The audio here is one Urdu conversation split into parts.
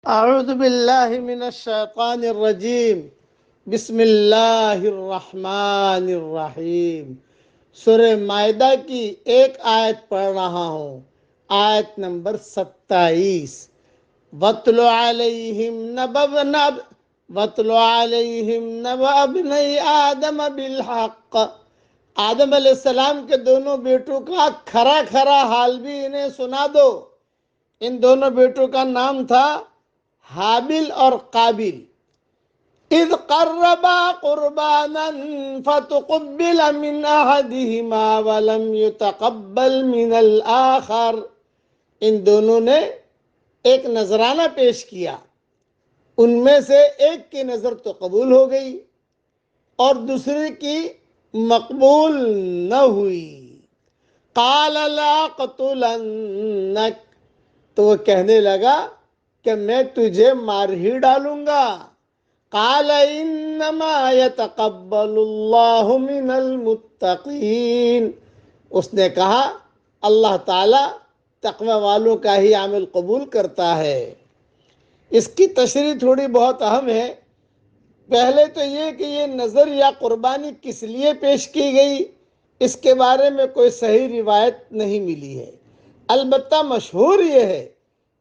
اعوذ باللہ من الشیطان الرجیم بسم اللہ الرحمن الرحیم۔ سورہ مائدہ کی ایک آیت پڑھ رہا ہوں، آیت نمبر 27۔ وَاتْلُ عَلَيْهِمْ نَبَأَ ابْنَيْ آدَمَ بِالْحَقِّ۔ آدم علیہ السلام کے دونوں بیٹوں کا کھرا کھرا حال بھی انہیں سنا دو۔ ان دونوں بیٹوں کا نام تھا حابل اور قابل۔ اذ قربا قربانا فتقبل من احدهما ولم يتقبل من الاخر۔ ان دونوں نے ایک نذرانہ پیش کیا، ان میں سے ایک کی نظر تو قبول ہو گئی اور دوسری کی مقبول نہ ہوئی۔ قال لاقتلنک، تو وہ کہنے لگا کہ میں تجھے مار ہی ڈالوں گا۔ قال انما يتقبل اللہ من المتقین، اس نے کہا اللہ تعالی تقوی والوں کا ہی عمل قبول کرتا ہے۔ اس کی تشریح تھوڑی بہت اہم ہے۔ پہلے تو یہ کہ یہ نذر یا قربانی کس لیے پیش کی گئی، اس کے بارے میں کوئی صحیح روایت نہیں ملی ہے۔ البتہ مشہور یہ ہے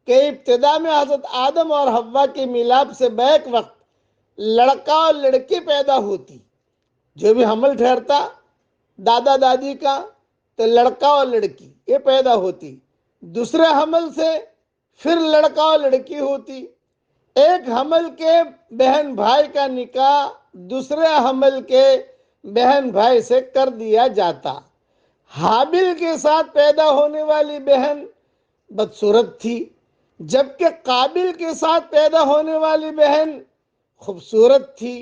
کہ ابتدا میں حضرت آدم اور حوا کے میلاد سے بیک وقت لڑکا اور لڑکی پیدا ہوتی، جو بھی حمل ٹھہرتا دادا دادی کا تو لڑکا اور لڑکی یہ پیدا ہوتی۔ دوسرے حمل سے پھر لڑکا اور لڑکی ہوتی۔ ایک حمل کے بہن بھائی کا نکاح دوسرے حمل کے بہن بھائی سے کر دیا جاتا۔ حابل کے ساتھ پیدا ہونے والی بہن بدصورت تھی، جبکہ قابل کے ساتھ پیدا ہونے والی بہن خوبصورت تھی۔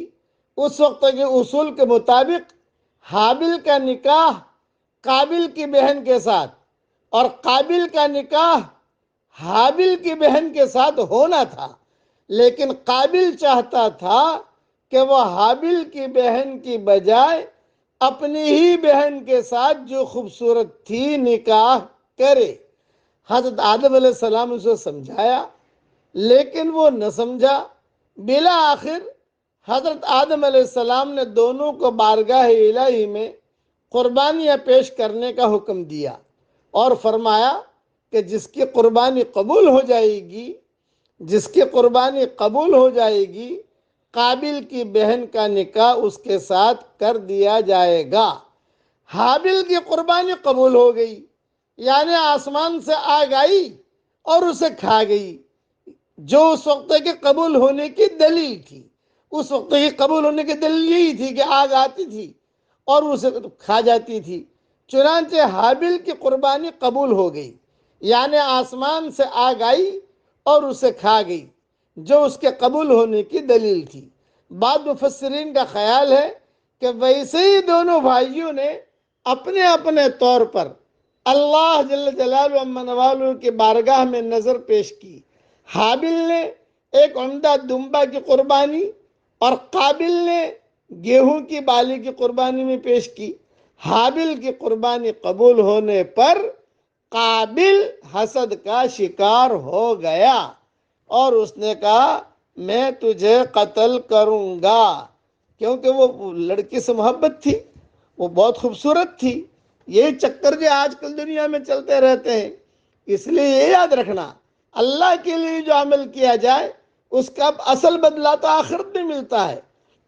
اس وقت کے اصول کے مطابق حابل کا نکاح قابل کی بہن کے ساتھ اور قابل کا نکاح حابل کی بہن کے ساتھ ہونا تھا، لیکن قابل چاہتا تھا کہ وہ حابل کی بہن کی بجائے اپنی ہی بہن کے ساتھ جو خوبصورت تھی نکاح کرے۔ حضرت آدم علیہ السلام نے اسے سمجھایا، لیکن وہ نہ سمجھا۔ بالآخر حضرت آدم علیہ السلام نے دونوں کو بارگاہ الہی میں قربانیاں پیش کرنے کا حکم دیا اور فرمایا کہ جس کی قربانی قبول ہو جائے گی قابل کی بہن کا نکاح اس کے ساتھ کر دیا جائے گا۔ حابل کی قربانی قبول ہو گئی، یعنی آسمان سے آگ آئی اور اسے کھا گئی، جو اس وقت کے قبول ہونے کی دلیل تھی۔ اس وقت کی قبول ہونے کی دلیل یہی تھی کہ آگ آتی تھی اور اسے کھا جاتی تھی۔ چنانچہ حابل کی قربانی قبول ہو گئی، یعنی آسمان سے آگ آئی اور اسے کھا گئی، جو اس کے قبول ہونے کی دلیل تھی۔ بعض مفسرین کا خیال ہے کہ ویسے ہی دونوں بھائیوں نے اپنے اپنے طور پر اللہ جل جلالہ عما نوالہ کی بارگاہ میں نظر پیش کی۔ حابل نے ایک عمدہ دمبا کی قربانی اور قابل نے گیہوں کی بالی کی قربانی میں پیش کی۔ حابل کی قربانی قبول ہونے پر قابل حسد کا شکار ہو گیا اور اس نے کہا میں تجھے قتل کروں گا، کیونکہ وہ لڑکی سے محبت تھی، وہ بہت خوبصورت تھی۔ یہی چکر جو آج کل دنیا میں چلتے رہتے ہیں۔ اس لیے یہ یاد رکھنا، اللہ کے لیے جو عمل کیا جائے اس کا اصل بدلہ تو آخرت میں ملتا ہے۔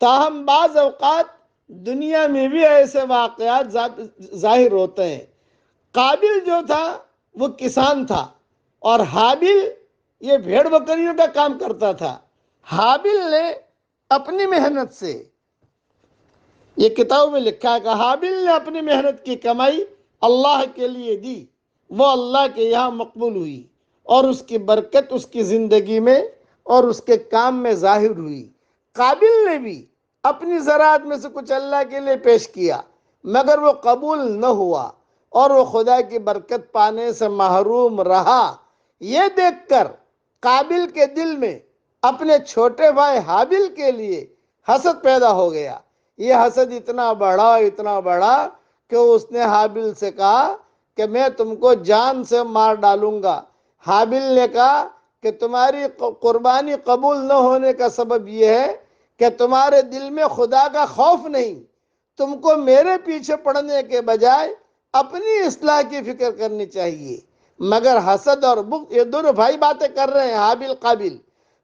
تاہم بعض اوقات دنیا میں بھی ایسے واقعات ظاہر ہوتے ہیں۔ قابل جو تھا وہ کسان تھا اور حابل یہ بھیڑ بکریوں کا کام کرتا تھا۔ حابل نے اپنی محنت سے، یہ کتاب میں لکھا ہے کہ حابل نے اپنی محنت کی کمائی اللہ کے لیے دی، وہ اللہ کے یہاں مقبول ہوئی اور اس کی برکت اس کی زندگی میں اور اس کے کام میں ظاہر ہوئی۔ قابل نے بھی اپنی زراعت میں سے کچھ اللہ کے لیے پیش کیا، مگر وہ قبول نہ ہوا اور وہ خدا کی برکت پانے سے محروم رہا۔ یہ دیکھ کر قابل کے دل میں اپنے چھوٹے بھائی حابل کے لیے حسد پیدا ہو گیا۔ یہ حسد اتنا بڑا کہ اس نے حابل سے کہا کہ میں تم کو جان سے مار ڈالوں گا۔ حابل نے کہا کہ تمہاری قربانی قبول نہ ہونے کا سبب یہ ہے کہ تمہارے دل میں خدا کا خوف نہیں. تم کو میرے پیچھے پڑنے کے بجائے اپنی اصلاح کی فکر کرنی چاہیے. مگر حسد اور بغض، یہ دونوں بھائی باتیں کر رہے ہیں، حابیل قابیل،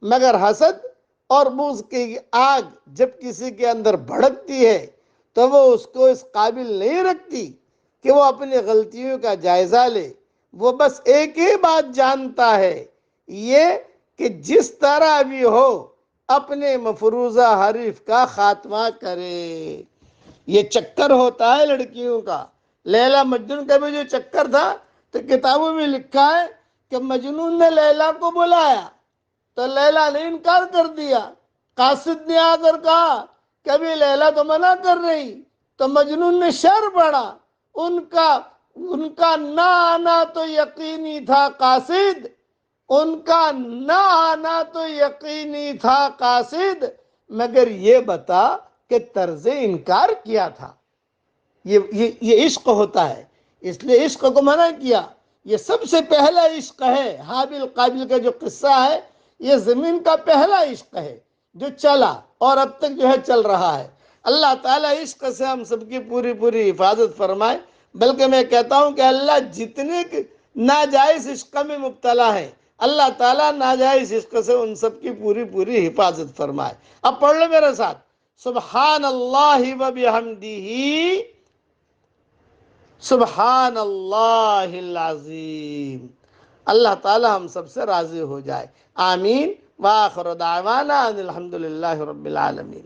مگر حسد اور بغض کی آگ جب کسی کے اندر بھڑکتی ہے تو وہ اس کو اس قابل نہیں رکھتی کہ وہ اپنی غلطیوں کا جائزہ لے. وہ بس ایک ہی بات جانتا ہے، یہ کہ جس طرح بھی ہو اپنے مفروضہ حریف کا خاتمہ کرے. یہ چکر ہوتا ہے لڑکیوں کا. لیلا مجنون کا بھی جو چکر تھا تو کتابوں میں لکھا ہے کہ مجنون نے لیلا کو بلایا تو لیلا نے انکار کر دیا. قاصد نے آ کر کہا کہ ابھی لیلا تو منع کر رہی، تو مجنون نے شعر پڑھا. ان کا نہ آنا تو یقینی تھا قاصد، ان کا نہ آنا تو یقینی تھا قاصد، مگر یہ بتا کہ طرز انکار کیا تھا. یہ عشق ہوتا ہے، اس لیے عشق کو منع کیا. یہ سب سے پہلا عشق ہے. حابیل قابیل کا جو قصہ ہے یہ زمین کا پہلا عشق ہے جو چلا اور اب تک جو ہے چل رہا ہے. اللہ تعالیٰ عشق سے ہم سب کی پوری پوری حفاظت فرمائے. بلکہ میں کہتا ہوں کہ اللہ جتنے ناجائز عشق میں مبتلا ہے، اللہ تعالیٰ ناجائز عشق سے ان سب کی پوری پوری حفاظت فرمائے. اب پڑھ لو میرے ساتھ، سبحان اللہ و بحمدہ، سبحان اللہ العظیم. اللہ تعالی ہم سب سے راضی ہو جائے. آمین. وآخر دعوانا ان الحمد للہ رب العالمین.